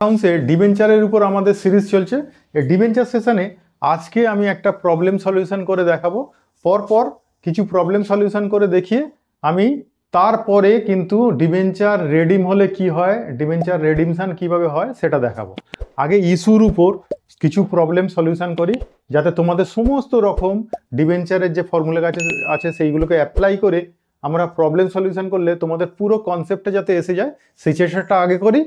অ্যাকাউন্টসে ডিবেঞ্চারের উপর আমাদের সিরিজ চলছে। এই ডিবেঞ্চার সেশনে আজকে আমি একটা প্রবলেম সলিউশন করে দেখাবো। পরপর কিছু প্রবলেম সলিউশন করে দেখিয়ে আমি তারপরে কিন্তু ডিবেঞ্চার রেডিম হলে কি হয়, ডিবেঞ্চার রেডিমশন কিভাবে হয় সেটা দেখাবো। আগে ইস্যুর উপর কিছু প্রবলেম সলিউশন করি, যাতে তোমাদের সমস্ত রকম ডিবেঞ্চারের যে ফর্মুলা আছে সেইগুলোকে অ্যাপ্লাই করে আমরা প্রবলেম সলিউশন করলে তোমাদের পুরো কনসেপ্টে যাতে এসে যায় সেই চেষ্টাটা আগে করি।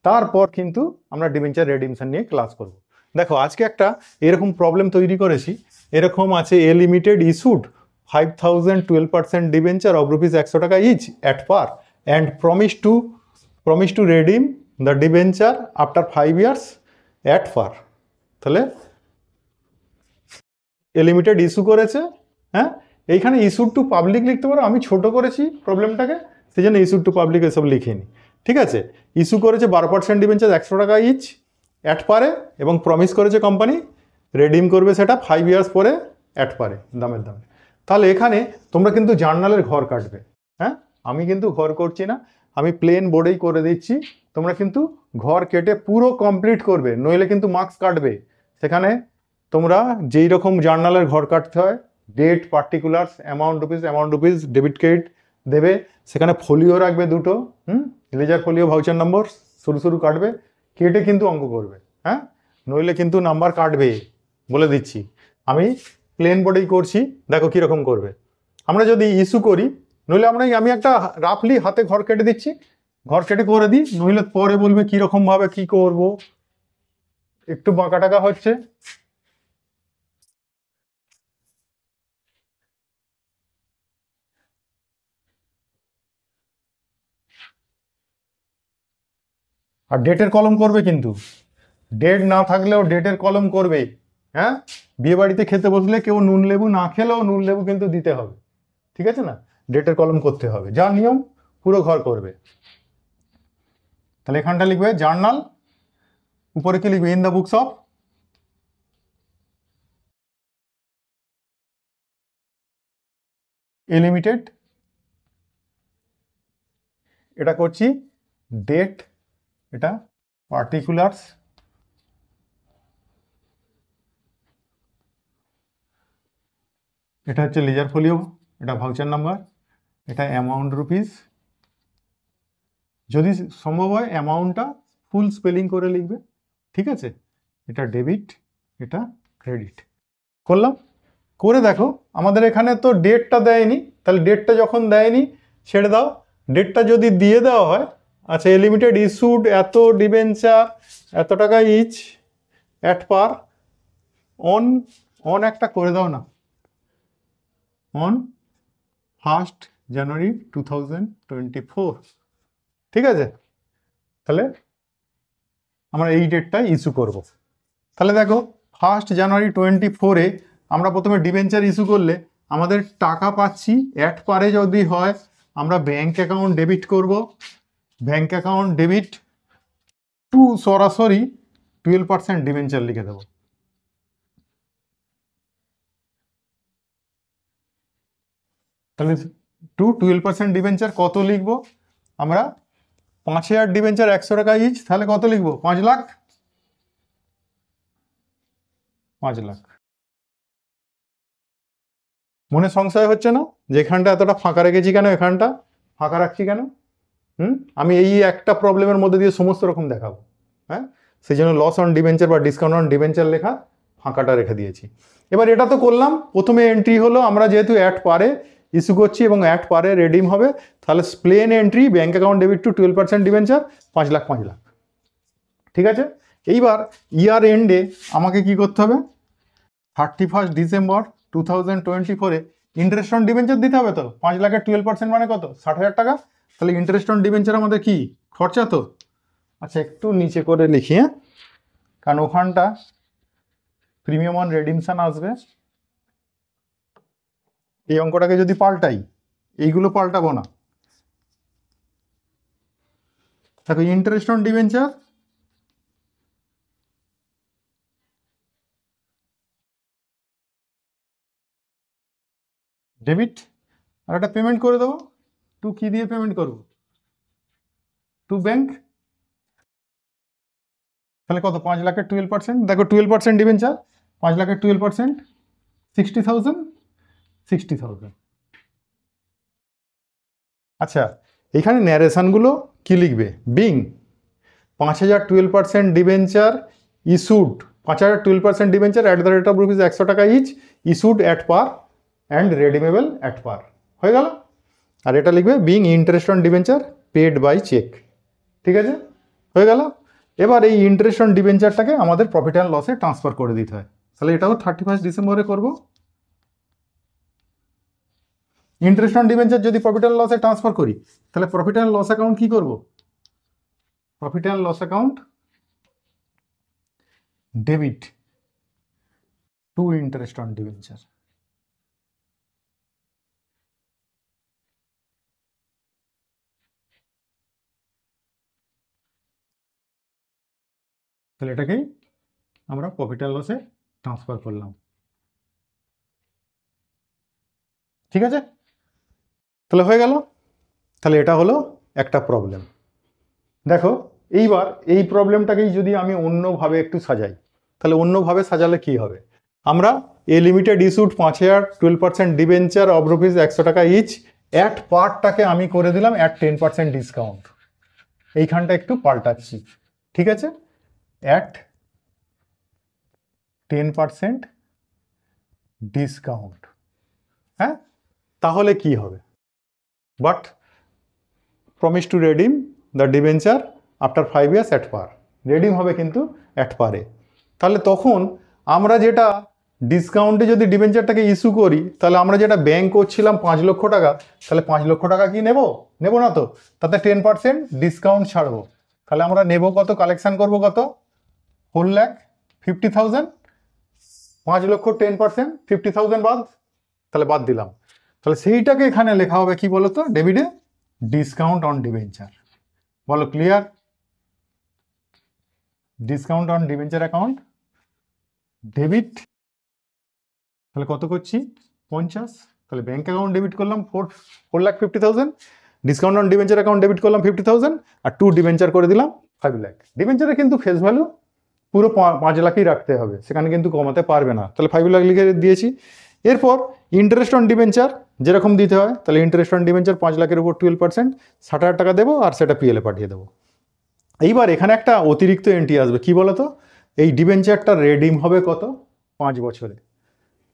তারপর কিন্তু আমরা ডিবেঞ্চার রেডিমশন নিয়ে ক্লাস করব। দেখো আজকে একটা এরকম প্রবলেম তৈরি করেছি। এরকম আছে, A limited issued 5000 12% debenture of rupees 100 টাকা each at par and promise to redeem the debenture after 5 years at par. তাহলে এ লিমিটেড ইস্যু করেছে, হ্যাঁ, এইখানে ইস্যুড টু পাবলিক লিখতে পারো, আমি ছোট করেছি প্রবলেমটাকে, সেই জন্য ইস্যুড টু পাবলিক এসব লিখিনি। ঠিক আছে, ইস্যু করেছে 12% ডিবেঞ্চার 100 টাকা ইচ অ্যাট পারে এবং প্রমিস করেছে কোম্পানি রেডিম করবে সেটা 5 years পরে অ্যাট পারে দামের দামে। তাহলে এখানে তোমরা কিন্তু জার্নালের ঘর কাটবে। হ্যাঁ, আমি কিন্তু ঘর করছি না, আমি প্লেন বোর্ডেই করে দিচ্ছি। তোমরা কিন্তু ঘর কেটে পুরো কমপ্লিট করবে, নইলে কিন্তু মার্কস কাটবে। সেখানে তোমরা যেই রকম জার্নালের ঘর কাটতে হয়, date, particulars, amount rupees, debit credit দেবে, সেখানে ফোলিও রাখবে দুটো, লেজার ফোলিও, ভাউচার নম্বর শুরু কাটবে, কেটে কিন্তু অঙ্ক করবে। হ্যাঁ, নইলে কিন্তু নাম্বার কাটবে, বলে দিচ্ছি। আমি প্লেন বোর্ডেই করছি, দেখো কীরকম করবে। আমরা যদি ইস্যু করি, নইলে আমি একটা রাফলি হাতে ঘর কেটে দিচ্ছি, ঘর কেটে করে দিই, নইলে পরে বলবে কীরকমভাবে কী করব, একটু বাঁকা টাকা হচ্ছে। আর ডেটের কলম করবে, কিন্তু ডেট না থাকলেও ডেটের কলম করবেই। হ্যাঁ, বিয়ে বাড়িতে খেতে বসলে কেউ নুন লেবু না খেলেও নুন লেবু কিন্তু দিতে হবে, ঠিক আছে না, ডেটের কলম করতে হবে, যা নিয়ম পুরো ঘর করবে। তাহলে এখানটা লিখবে জার্নাল, উপরে কি লিখবে, in the books of a limited, এটা করছি ডেট, এটা পার্টিকুলার্স, এটা হচ্ছে লেজার ফোলিও, এটা ভাউচার নাম্বার, এটা অ্যামাউন্ট রুপিস, যদি সম্ভব হয় অ্যামাউন্টটা ফুল স্পেলিং করে লিখবে, ঠিক আছে। এটা ডেবিট, এটা ক্রেডিট। করলাম, করে দেখো আমাদের এখানে তো ডেটটা দেয়নি, তাহলে ডেটটা যখন দেয়নি ছেড়ে দাও। ডেটটা যদি দিয়ে দেওয়া হয়, আচ্ছা, এ লিমিটেড ইস্যুড এত ডিবেঞ্চার এত টাকা ইচ অ্যাট পার অন একটা করে দাও না, অন 1st January 2024, ঠিক আছে। তাহলে আমরা এই ডেটটাই ইস্যু করব। তাহলে দেখো 1st January 2024-এ আমরা প্রথমে ডিবেঞ্চার ইস্যু করলে আমাদের টাকা পাচ্ছি অ্যাট পারে, যদি হয় আমরা ব্যাঙ্ক অ্যাকাউন্ট ডেবিট করব, ব্যাঙ্ক অ্যাকাউন্ট ডেবিট টু সরাসরি 12% ডিবেঞ্চার লিখে দেবো। তাহলে টু 12% ডিবেঞ্চার কত লিখবো আমরা, 5000 ডিবেঞ্চার 100 টাকা ইচ, তাহলে কত লিখবো, 5 লাখ। 5 লাখ। মনে সংশয় হচ্ছে না যে এখানটা এতটা ফাঁকা রেখেছি কেন, এখানটা ফাঁকা রাখছি কেন? আমি এই একটা প্রবলেমের মধ্যে দিয়ে সমস্ত রকম দেখাবো। হ্যাঁ, সেই জন্য লস অন ডিবেঞ্চার বা ডিসকাউন্ট অন ডিবেঞ্চার লেখা ফাঁকাটা রেখে দিয়েছি। এবার এটা তো করলাম, প্রথমে এন্ট্রি হলো আমরা যেহেতু অ্যাট পারে ইস্যু করছি এবং অ্যাট পারে রেডিম হবে, তাহলে plain entry bank account debit to 12% debenture 5 lakh, 5 lakh, ঠিক আছে। এইবার ইয়ার এন্ডে আমাকে কি করতে হবে, 31 ডিসেম্বর 2024-এ ইন্টারেস্ট অন ডিবেঞ্চার দিতে হবে। তো 5 লাখের 12% মানে কত, 60,000 টাকা। তাহলে ইন্টারেস্ট অন ডিবেঞ্চার আমাদের কি খরচা তো। আচ্ছা, একটু নিচে করে লিখি, হ্যাঁ, কারণ ওখানটা প্রিমিয়াম অন রেডিমশন আসবে। এই অঙ্কটাকে যদি পাল্টাই, এইগুলো পাল্টাবো না। দেখো ইন্টারেস্ট অন ডিবেঞ্চার ডেবিট, আর একটা পেমেন্ট করে দেবো। টু কি দিয়ে পেমেন্ট করবো, টু ব্যাংক, তাহলে কত, 5 লাখের 12%, দেখো 12% ডিবেঞ্চার, 5 লাখের 12%, 60,000, 60,000। আচ্ছা, এখানে ন্যারেশনগুলো কি লিখবে? Being 5,000 12% debenture issued, 5,000 12% debenture at the rate of rupees 100 টাকা each, issued at par and redeemable at par, হয়ে গেল। আর এটা লিখবে being interest on debenture paid by cheque, ঠিক আছে, হয়ে গেল। এবার এই ইন্টারেস্ট অন ডিবেঞ্চারটাকে আমাদের প্রফিট অ্যান্ড লসে ট্রান্সফার করে দিতে হয়। তাহলে এটাও 31 ডিসেম্বরে করব। ইন্টারেস্ট অন ডিবেঞ্চার যদি প্রফিট অ্যান্ড লসে ট্রান্সফার করি, তাহলে প্রফিট অ্যান্ড লস অ্যাকাউন্ট কি করব? Profit and loss account debit to interest on debenture. তাহলে এটাকেই আমরা প্রফিট অ্যান্ড লসে ট্রান্সফার করলাম, ঠিক আছে। তাহলে হয়ে গেল। তাহলে এটা হলো একটা প্রবলেম। দেখো এইবার এই প্রবলেমটাকেই যদি আমি অন্যভাবে একটু সাজাই, তাহলে অন্যভাবে সাজালে কি হবে? আমরা এ limited issued 5,000 12% debenture of rupees 100 টাকা ইচ অ্যাট পার্টটাকে আমি করে দিলাম অ্যাট 10% ডিসকাউন্ট। এইখানটা একটু পাল্টাচ্ছি, ঠিক আছে, অ্যাট 10% ডিসকাউন্ট। হ্যাঁ, তাহলে কি হবে? But promise to redeem the debenture after 5 years at par, redeem হবে কিন্তু অ্যাট পারে। তাহলে তখন আমরা যেটা ডিসকাউন্টে যদি ডিবেঞ্চারটাকে ইস্যু করি, তাহলে আমরা যেটা ব্যাংক করছিলাম 5 লক্ষ টাকা, তাহলে 5 লক্ষ টাকা কি নেব না তো, তাতে 10% ডিসকাউন্ট ছাড়বো। তাহলে আমরা নেব কত, কালেকশন করব কত, 4,50,000, 5 লক্ষ 10% 50,000 বাদ, তাহলে বাদ দিলাম। তাহলে সেইটাকে এখানে লেখা হবে কি বলতো, ডেবিটে ডিসকাউন্ট অন ডিবেঞ্চার। বলো clear? Discount on debenture account debit, তাহলে কত করছি, 50। তাহলে ব্যাংক অ্যাকাউন্ট ডেবিট করলাম 4,50,000, discount on debenture account debit করলাম 50,000, আর 2 ডিবেঞ্চার করে দিলাম 5 লাখ। ডিবেঞ্চারে কিন্তু ফেস ভ্যালু পুরো 5 লাখই রাখতে হবে, সেখানে কিন্তু কমাতে পারবে না। তাহলে 5 লাখ লিখে দিয়েছি। এরপর ইন্টারেস্ট অন ডিবেঞ্চার যেরকম দিতে হয়, তাহলে ইন্টারেস্ট অন ডিবেঞ্চার 5 লাখের উপর 12%, 60,000 টাকা দেবো, আর সেটা পিএলে পাঠিয়ে দেবো। এইবার এখানে একটা অতিরিক্ত এন্ট্রি আসবে, কি বলতো, এই ডিবেঞ্চারটা রেডিম হবে কত, 5 বছরে।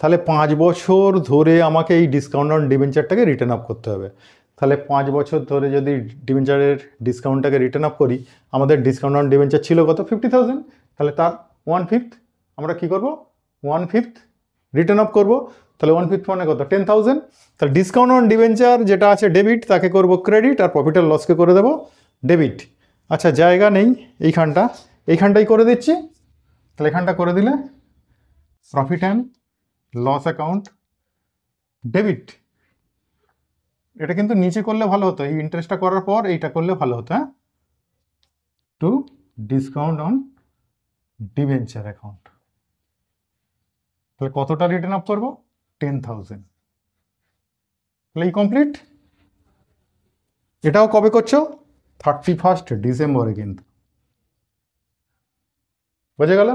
তাহলে 5 বছর ধরে আমাকে এই ডিসকাউন্ট অন ডিবেঞ্চারটাকে রিটার্ন আপ করতে হবে। তাহলে 5 বছর ধরে যদি ডিবেঞ্চারের ডিসকাউন্টটাকে রিটার্ন আপ করি, আমাদের ডিসকাউন্ট অন ডিবেঞ্চার ছিল কত, 50,000, তাহলে তার 1/5 আমরা কি করব, 1/5 রিটার্ন আপ করবো। তাহলে 1/5 মানে কত, 10,000। তাহলে ডিসকাউন্ট অন ডিবেঞ্চার যেটা আছে ডেবিট, তাকে করব ক্রেডিট, আর প্রফিট আর লসকে করে দেবো ডেবিট। আচ্ছা, জায়গা নেই এইখানটাই করে দিচ্ছি। তাহলে এখানটা করে দিলে profit and loss account debit. এটা কিন্তু নিচে করলে ভালো হতো, এই ইন্টারেস্টটা করার পর এইটা করলে ভালো হতো, হ্যাঁ, to discount on debenture account. তাহলে কতটা রিটার্ন আপ করবো, 10,000। তাহলে এই কমপ্লিট। এটাও কবে করছো, 31 ডিসেম্বরে কিন্তু, বুঝে গেল?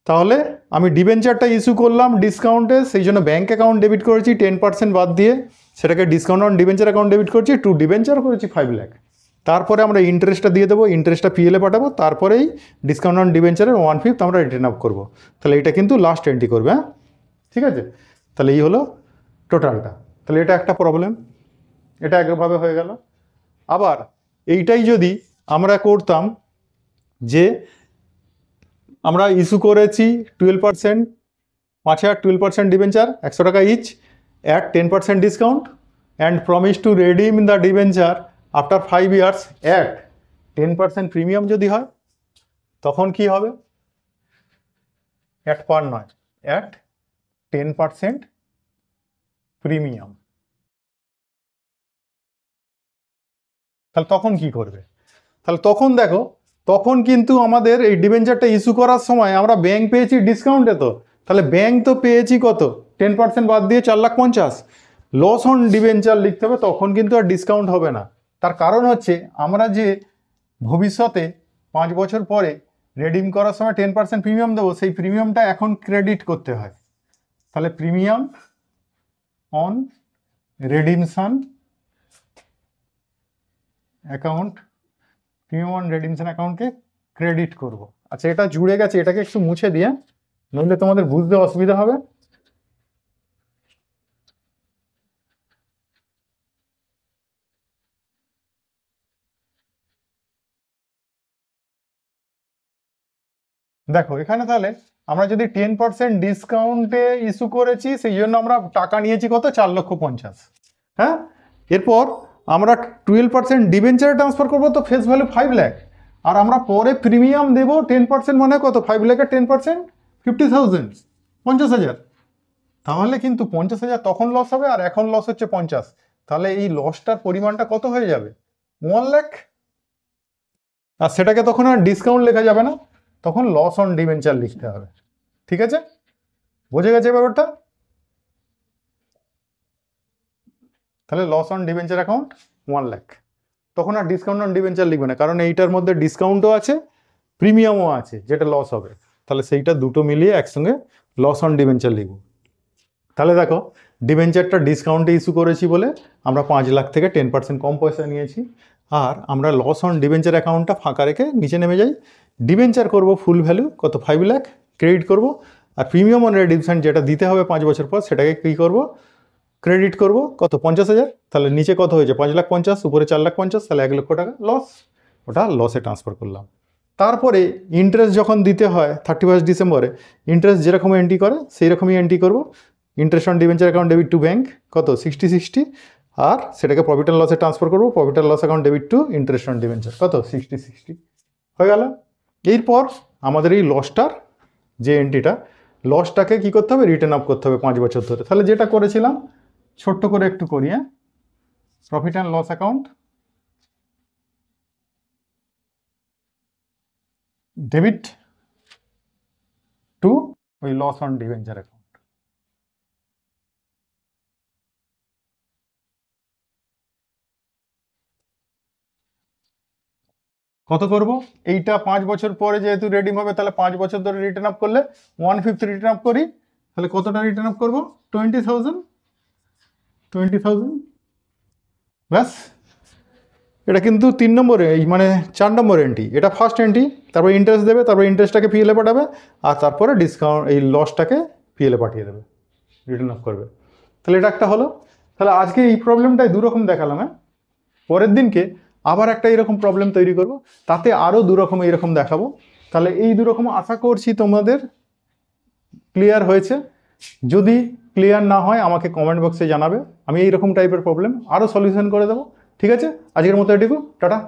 তাহলে আমি ডিবেঞ্চারটা ইস্যু করলাম ডিসকাউন্টে, সেই জন্য ব্যাঙ্ক অ্যাকাউন্ট ডেবিট করেছি 10% বাদ দিয়ে, সেটাকে discount on debenture account debit করছি, 2 ডিবেঞ্চার করেছি 5 লাখ। তারপরে আমরা ইন্টারেস্টটা দিয়ে দেবো, ইন্টারেস্টটা পিএলে পাঠাবো, তারপরেই ডিসকাউন্ট অন ডিবেঞ্চারের 1/5 আমরা রিটার্ন আপ করবো। তাহলে এটা কিন্তু লাস্ট এন্ট্রি করবে, হ্যাঁ, ঠিক আছে। তাহলে এই হলো টোটালটা। তাহলে এটা একটা প্রবলেম, এটা একভাবে হয়ে গেল। আবার এইটাই যদি আমরা করতাম যে আমরা ইস্যু করেছি 12%, 5,000 12% ডিবেঞ্চার 100 টাকা each at 10% discount and promise to redeem the debenture after 5 years at 10% premium যদি হয়, তখন কি হবে, অ্যাট পার নয়, অ্যাট 10% প্রিমিয়াম। তাহলে তখন কি করবে? তাহলে তখন দেখো, তখন কিন্তু আমাদের এই ডিবেঞ্চারটা ইস্যু করার সময় আমরা ব্যাংক পেয়েছি ডিসকাউন্টে, তো তাহলে ব্যাংক তো পেয়েছি কত, 10% বাদ দিয়ে 4,50,000। লস অন ডিবেঞ্চার লিখতে হবে, তখন কিন্তু আর ডিসকাউন্ট হবে না। তার কারণ হচ্ছে আমরা যে ভবিষ্যতে 5 বছর পরে রেডিম করার সময় 10% প্রিমিয়াম দেবো, সেই প্রিমিয়ামটা এখন ক্রেডিট করতে হয়। তাহলে premium on redemption account, premium on redemption অ্যাকাউন্টকে ক্রেডিট করব। আচ্ছা, এটা জুড়ে গেছে, এটাকে একটু মুছে দিয়ে, নইলে তোমাদের বুঝতে অসুবিধা হবে। দেখো এখানে তাহলে আমরা যদি 10% ডিসকাউন্টে ইস্যু করেছি, সেই জন্য আমরা টাকা নিয়েছি কত, 4,50,000। হ্যাঁ, এরপর আমরা 12% ডিবেঞ্চারে ট্রান্সফার করবো, তো ফেস ভ্যালু 5 লাখ। আর আমরা পরে প্রিমিয়াম দেবো 10%, মানে কত, 5 লাখের 10% 50,000, 50,000। তাহলে কিন্তু 50,000 তখন লস হবে, আর এখন লস হচ্ছে 50। তাহলে এই লসটার পরিমাণটা কত হয়ে যাবে, 1 লাখ। আর সেটাকে তখন আর ডিসকাউন্ট লেখা যাবে না, তখন লস অন ডিবেঞ্চার লিখতে হবে। ঠিক আছে, বোঝা গেছে ব্যাপারটা? তাহলে loss on debenture account 1 lakh, তখন আর ডিসকাউন্ট অন ডিবেঞ্চার লিখবে না, কারণ এইটার মধ্যে ডিসকাউন্টও আছে, প্রিমিয়ামও আছে, যেটা লস হবে। তাহলে সেইটা দুটো মিলিয়ে একসঙ্গে লস অন ডিবেঞ্চার লিখব। তাহলে দেখো, ডিবেঞ্চারটা ডিসকাউন্টে ইস্যু করেছি বলে আমরা 5 লাখ থেকে 10% কম পয়সা নিয়েছি। আর আমরা লস অন ডিবেঞ্চার অ্যাকাউন্টটা ফাঁকা রেখে নিচে নেমে যাই, ডিবেঞ্চার করব ফুল ভ্যালু কত, 5 লাখ ক্রেডিট করব। আর প্রিমিয়াম অন রেডিমশন যেটা দিতে হবে 5 বছর পর, সেটাকে কী করব, ক্রেডিট করব কত, 50,000। তাহলে নিচে কত হয়েছে, 5,50,000, উপরে 4,50,000, তাহলে 1 লক্ষ টাকা লস, ওটা লসে ট্রান্সফার করলাম। তারপরে ইন্টারেস্ট যখন দিতে হয় 31 ডিসেম্বরে, ইন্টারেস্ট যেরকম এন্ট্রি করে সেই রকমই এন্ট্রি করব। Interest on debenture account debit to bank কত, 60/60, আর সেটাকে প্রফিট অ্যান্ড লসে ট্রান্সফার করব, profit and loss account debit to interest on debenture কত, 60/60 হয়ে গেল। এরপর আমাদের এই লসটার যে এন্ট্রিটা, লসটাকে কী করতে হবে, রিটার্ন আপ করতে হবে 5 বছর ধরে। তাহলে যেটা করেছিলাম ছোট্ট করে একটু করি, হ্যাঁ, profit and loss account debit to ওই লস অন ডিবেঞ্চার অ্যাকাউন্ট। কত করব, এইটা 5 বছর পরে যেহেতু রেডিম হবে, তাহলে 5 বছর ধরে রিটার্ন আপ করলে 1/5 রিটার্ন আপ করি, তাহলে কতটা রিটার্ন আপ করবো, 20,000, ব্যাস। এটা কিন্তু 3 নম্বরে, এই মানে 4 নম্বর এন্ট্রি, এটা ফার্স্ট এন্ট্রি। তারপর ইন্টারেস্ট দেবে, তারপর ইন্টারেস্টটাকে পিএলে পাঠাবে, আর তারপরে ডিসকাউন্ট এই লসটাকে পিএলে পাঠিয়ে দেবে, রিটার্ন আপ করবে। তাহলে এটা একটা হলো। তাহলে আজকে এই প্রবলেমটাই দুরকম দেখালাম, হ্যাঁ, পরের দিনকে আবার একটা এরকম প্রবলেম তৈরি করব, তাতে আরও দুরকম এইরকম দেখাবো। তাহলে এই দুরকম আশা করছি তোমাদের ক্লিয়ার হয়েছে। যদি ক্লিয়ার না হয় আমাকে কমেন্ট বক্সে জানাবে, আমি এইরকম টাইপের প্রবলেম আরও সলিউশন করে দেবো। ঠিক আছে, আজকের মতো এটুকু, টাটা।